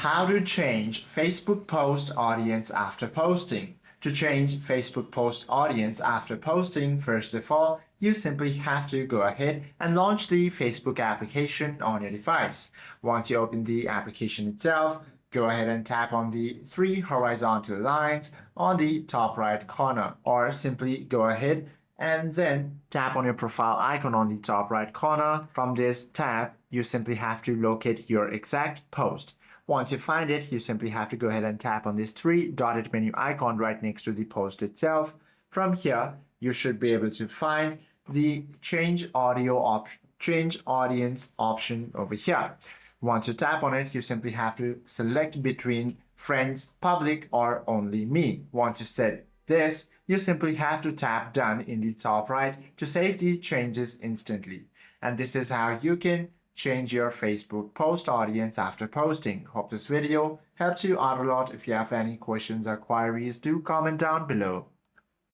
How to change Facebook post audience after posting. To change Facebook post audience after posting, first of all, you simply have to go ahead and launch the Facebook application on your device. Once you open the application itself, go ahead and tap on the three horizontal lines on the top right corner, or simply go ahead and then tap on your profile icon on the top right corner. From this tab, you simply have to locate your exact post. Once you find it, you simply have to go ahead and tap on this three dotted menu icon right next to the post itself. From here, you should be able to find the change audience option over here. Once you tap on it, you simply have to select between friends, public, or only me. Once you set this, you simply have to tap done in the top right to save the changes instantly. And this is how you can change your Facebook post audience after posting. Hope this video helps you out a lot. If you have any questions or queries, do comment down below.